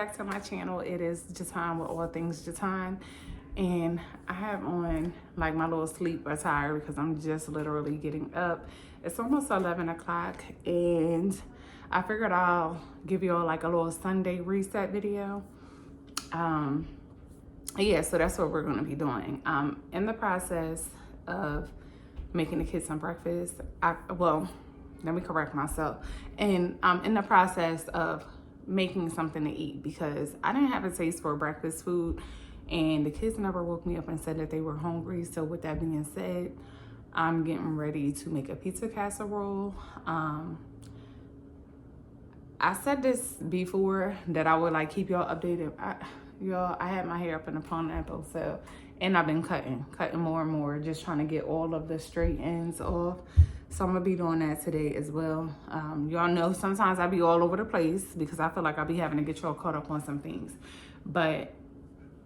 back to my channel. It is Jatan with all things Jatan, and I have on like my little sleep attire because I'm just literally getting up. It's almost 11 o'clock, and I figured I'll give you all like a little Sunday reset video. Yeah, so that's what we're going to be doing. In the process of making the kids some breakfast. Let me correct myself. And I'm in the process of making something to eat because I didn't have a taste for breakfast food, and the kids never woke me up and said that they were hungry. So with that being said, I'm getting ready to make a pizza casserole. I said this before that I would like keep y'all updated. I had my hair up in a ponytail, so, and I've been cutting more and more, just trying to get all of the straight ends off. So I'm gonna be doing that today as well. Y'all know sometimes I be all over the place because I feel like I be having to get y'all caught up on some things. But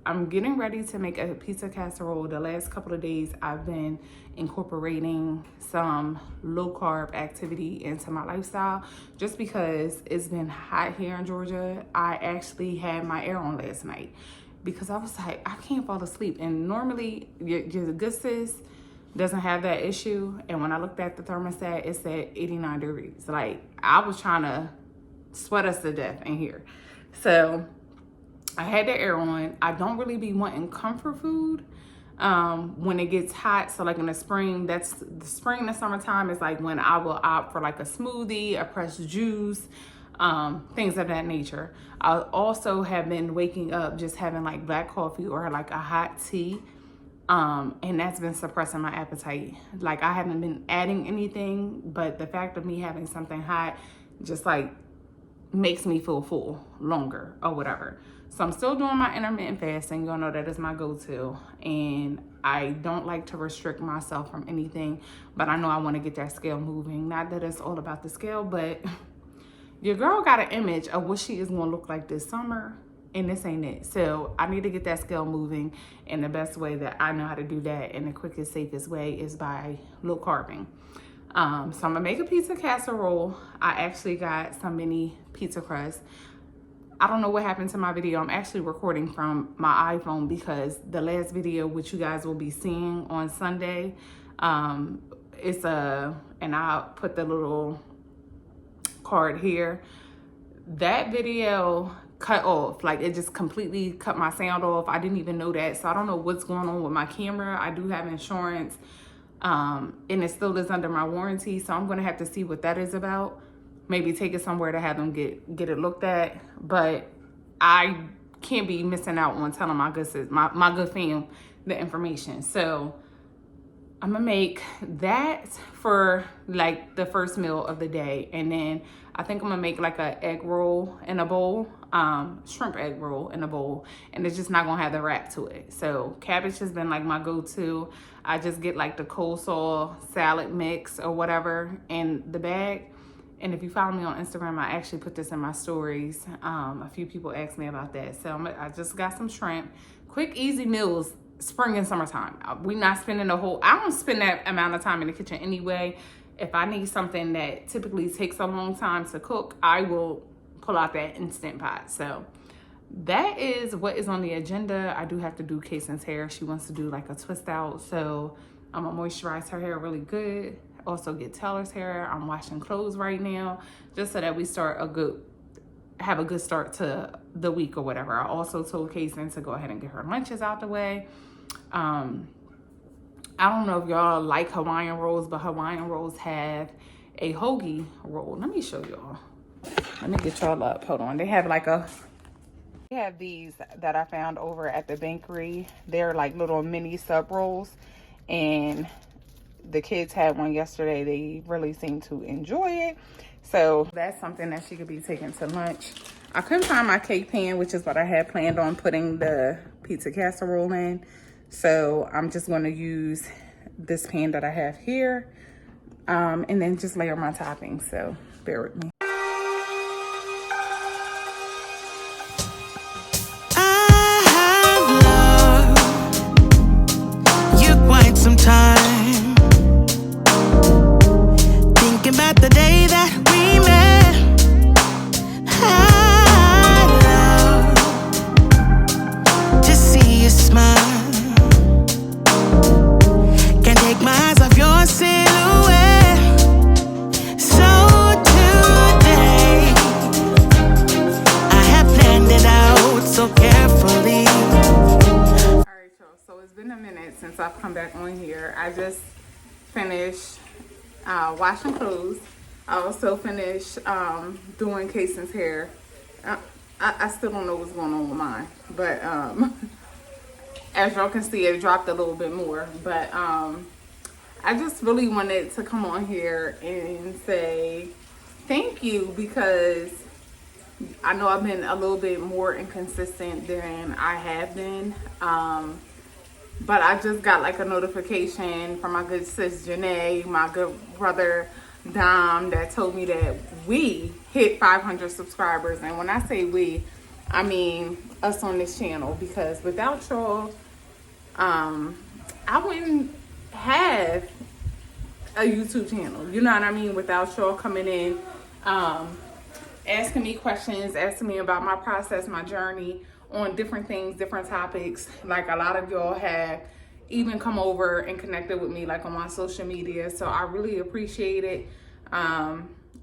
I'm getting ready to make a pizza casserole. The last couple of days I've been incorporating some low carb activity into my lifestyle just because it's been hot here in Georgia. I actually had my air on last night because I was like, I can't fall asleep. And normally your good sis doesn't have that issue. And when I looked at the thermostat, it said 89 degrees. Like, I was trying to sweat us to death in here. So I had the air on. I don't really be wanting comfort food when it gets hot. So like in the spring, the summertime is like when I will opt for like a smoothie, a pressed juice, things of that nature. I also have been waking up just having like black coffee or like a hot tea. And that's been suppressing my appetite. Like, I haven't been adding anything, but the fact of me having something hot just like makes me feel full longer or whatever. So I'm still doing my intermittent fasting. Y'all know that is my go-to. And I don't like to restrict myself from anything, but I know I want to get that scale moving. Not that it's all about the scale, but your girl got an image of what she is going to look like this summer. And this ain't it. So I need to get that scale moving. And the best way that I know how to do that in the quickest, safest way is by low carbing. So I'm gonna make a pizza casserole. I actually got some mini pizza crust. I don't know what happened to my video. I'm actually recording from my iPhone because the last video, which you guys will be seeing on Sunday, and I'll put the little card here. That video cut off. Like, it just completely cut my sound off. I didn't even know that. So I don't know what's going on with my camera. I do have insurance, and it still is under my warranty. So I'm going to have to see what that is about. Maybe take it somewhere to have them get it looked at. But I can't be missing out on telling my good fam the information. So I'm going to make that for like the first meal of the day. And then I think I'm going to make like an egg roll in a bowl, shrimp egg roll in a bowl. And it's just not going to have the wrap to it. So cabbage has been like my go-to. I just get like the coleslaw salad mix or whatever in the bag. And if you follow me on Instagram, I actually put this in my stories. A few people asked me about that. So I just got some shrimp. Quick, easy meals. Spring and summertime. We not spending I don't spend that amount of time in the kitchen anyway. If I need something that typically takes a long time to cook, I will pull out that Instant Pot. So that is what is on the agenda. I do have to do Kaysen's hair. She wants to do like a twist out. So I'm gonna moisturize her hair really good. Also get Taylor's hair. I'm washing clothes right now just so that we have a good start to the week or whatever. I also told Kaysen to go ahead and get her lunches out the way. I don't know if y'all like Hawaiian rolls, but Hawaiian rolls have a hoagie roll. Let me show y'all. Let me get y'all up. Hold on. They have these that I found over at the bakery. They're like little mini sub rolls, and the kids had one yesterday. They really seem to enjoy it. So that's something that she could be taking to lunch. I couldn't find my cake pan, which is what I had planned on putting the pizza casserole in. So I'm just going to use this pan that I have here, and then just layer my toppings. So bear with me. I have loved you quite some time, thinking about the day that we met. I love doing here. I just finished washing clothes. I also finished doing Casey's hair. I still don't know what's going on with mine, but as y'all can see, it dropped a little bit more. But I just really wanted to come on here and say thank you, because I know I've been a little bit more inconsistent than I have been. But I just got like a notification from my good sis Janae, my good brother Dom, that told me that we hit 500 subscribers. And when I say we, I mean us on this channel, because without y'all, I wouldn't have a YouTube channel. You know what I mean? Without y'all coming in, asking me questions, asking me about my process, my journey on different things, different topics. Like a lot of y'all have even come over and connected with me like on my social media. So I really appreciate it.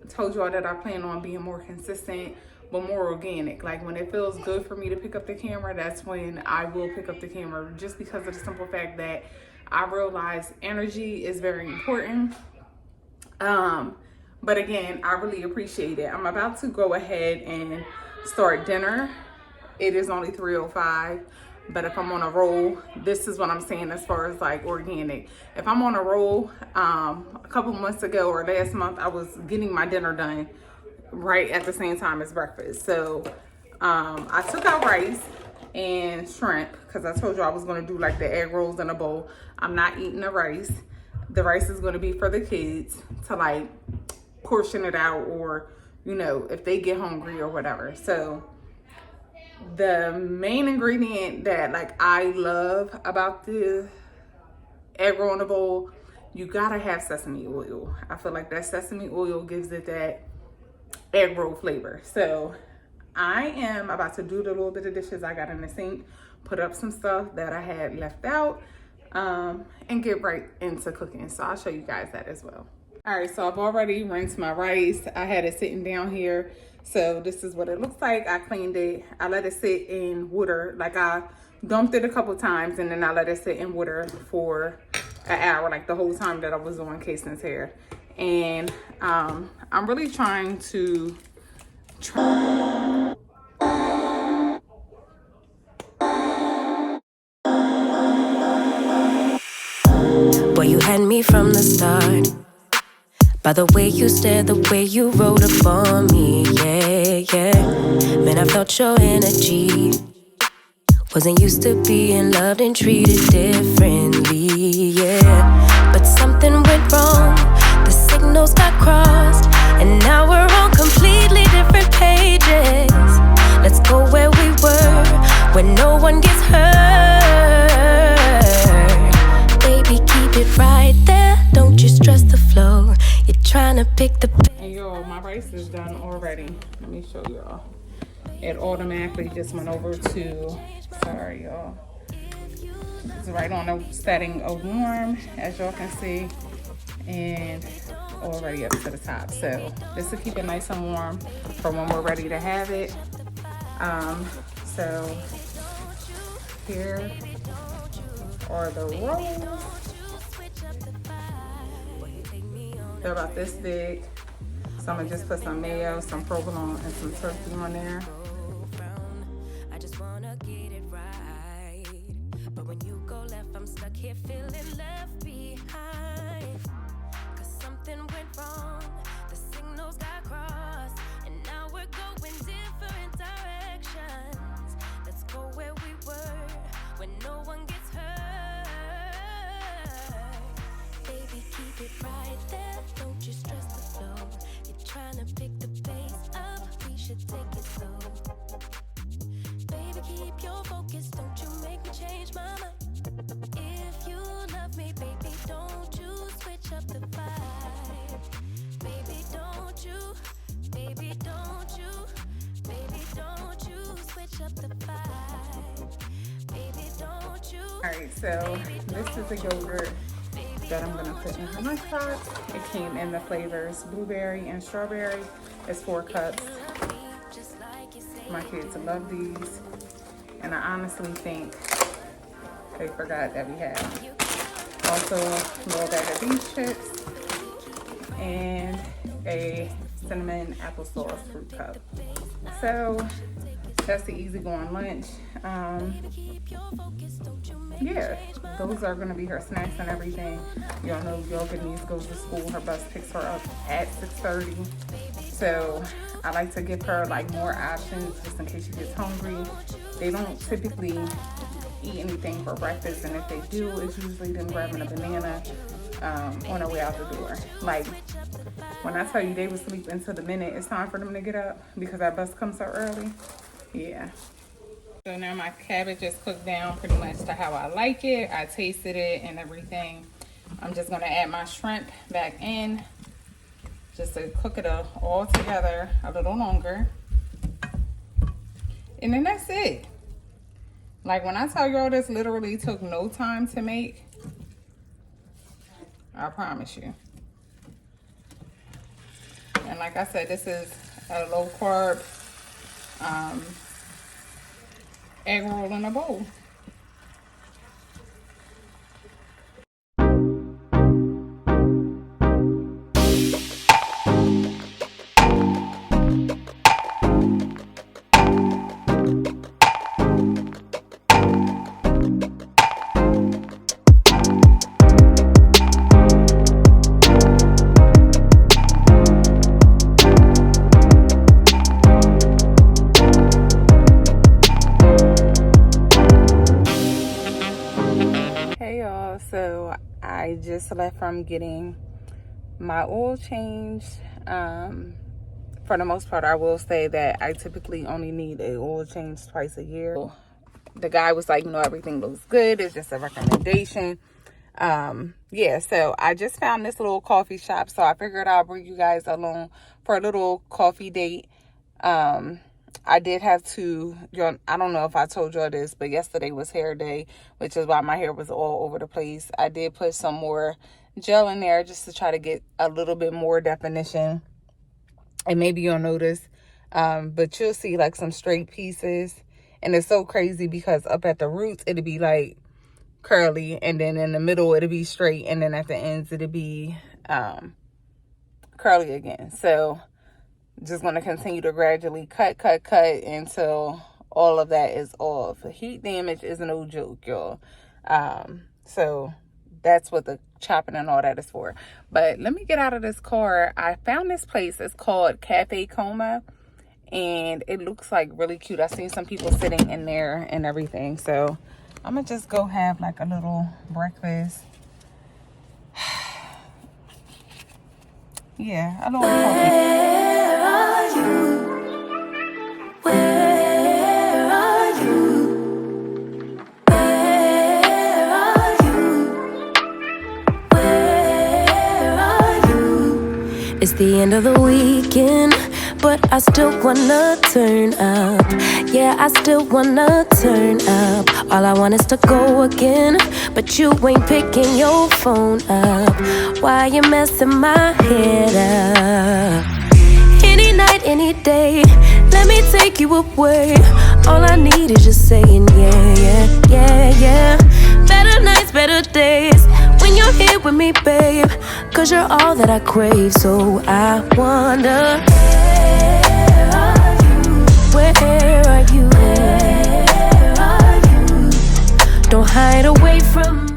Told y'all that I plan on being more consistent, but more organic. Like when it feels good for me to pick up the camera, that's when I will pick up the camera, just because of the simple fact that I realize energy is very important. But again, I really appreciate it. I'm about to go ahead and start dinner. It is only 3:05, but if I'm on a roll, this is what I'm saying as far as like organic. If I'm on a roll, a couple months ago or last month, I was getting my dinner done right at the same time as breakfast. So I took out rice and shrimp, because I told you I was going to do like the egg rolls in a bowl. I'm not eating the rice. The rice is going to be for the kids to like portion it out, or you know, if they get hungry or whatever. So the main ingredient that like I love about the egg roll in a bowl, you gotta have sesame oil. I feel like that sesame oil gives it that egg roll flavor. So I am about to do the little bit of dishes I got in the sink, put up some stuff that I had left out, and get right into cooking. So I'll show you guys that as well. All right, so I've already rinsed my rice. I had it sitting down here. So this is what it looks like. I cleaned it. I let it sit in water. Like I dumped it a couple times, and then I let it sit in water for an hour, like the whole time that I was doing Casey's hair. And I'm really trying to Boy, you had me from the start. By the way you stared, the way you rolled up on me, yeah, yeah. Man, I felt your energy. Wasn't used to being loved and treated differently, yeah. But something went wrong, the signals got crossed, and now we're on completely different pages. Let's go where we were, where no one gets hurt. Baby, keep it right there, don't you stress the flow. You're trying to pick the... And yo, my rice is done already. Let me show y'all. It automatically just went over to, sorry y'all, it's right on the setting of warm, as y'all can see, and already up to the top. So this will keep it nice and warm for when we're ready to have it. So here are the rolls. They're about this big. So I'm gonna just put some mayo, some provolone, and some turkey on there. I just wanna get it right. But when you go left, I'm stuck here feeling left behind. Cause something went wrong, the signals got crossed, and now we're going different directions. Let's go where we were, when no one gets hurt. Baby, keep it right there, don't you stress the flow. You're trying to pick the pace up, we should take it slow. Baby, keep your focus, don't you make me change my mind. If you love me, baby, don't you switch up the vibe. Baby, don't you, baby, don't you, baby, don't you switch up the vibe. Baby, don't you. All right, so this is the yogurt that I'm gonna put in her lunchbox. It came in the flavors blueberry and strawberry. It's 4 cups. My kids love these, and I honestly think they forgot that we have also a little bag of beef chips, and a cinnamon applesauce fruit cup. So that's the easygoing lunch. Yeah, those are gonna be her snacks and everything. Y'all know Yoga Denise goes to school. Her bus picks her up at 6:30. So I like to give her like more options just in case she gets hungry. They don't typically eat anything for breakfast, and if they do, it's usually them grabbing a banana on their way out the door. Like when I tell you they would sleep until the minute it's time for them to get up because that bus comes so early. Yeah. So now my cabbage is cooked down pretty much to how I like it. I tasted it and everything. I'm just gonna add my shrimp back in just to cook it all together a little longer. And then that's it. Like when I tell y'all this literally took no time to make, I promise you. And like I said, this is a low carb egg roll in a bowl. So I just left from getting my oil changed. For the most part, I will say that I typically only need a oil change twice a year. The guy was like, everything looks good. It's just a recommendation. Yeah, so I just found this little coffee shop. So I figured I'll bring you guys along for a little coffee date. I did have to, I don't know if I told y'all this, but yesterday was hair day, which is why my hair was all over the place. I did put some more gel in there just to try to get a little bit more definition. And maybe you'll notice, but you'll see like some straight pieces. And it's so crazy because up at the roots, it'll be like curly. And then in the middle, it'll be straight. And then at the ends, it'll be curly again. So just going to continue to gradually cut until all of that is off. Heat damage is no joke, y'all. So that's what the chopping and all that is for. But let me get out of this car. I found this place. It's called Cafe Coma. And it looks like really cute. I've seen some people sitting in there and everything. So I'm going to just go have like a little breakfast. Yeah, I don't want coffee. It's the end of the weekend, but I still wanna turn up. Yeah, I still wanna turn up. All I want is to go again, but you ain't picking your phone up. Why you messing my head up? Any night, any day, let me take you away. All I need is just saying yeah. Better nights, better days, when you're here with me, babe. 'Cause you're all that I crave, so I wonder, where are you? Where are you? Don't hide away from me.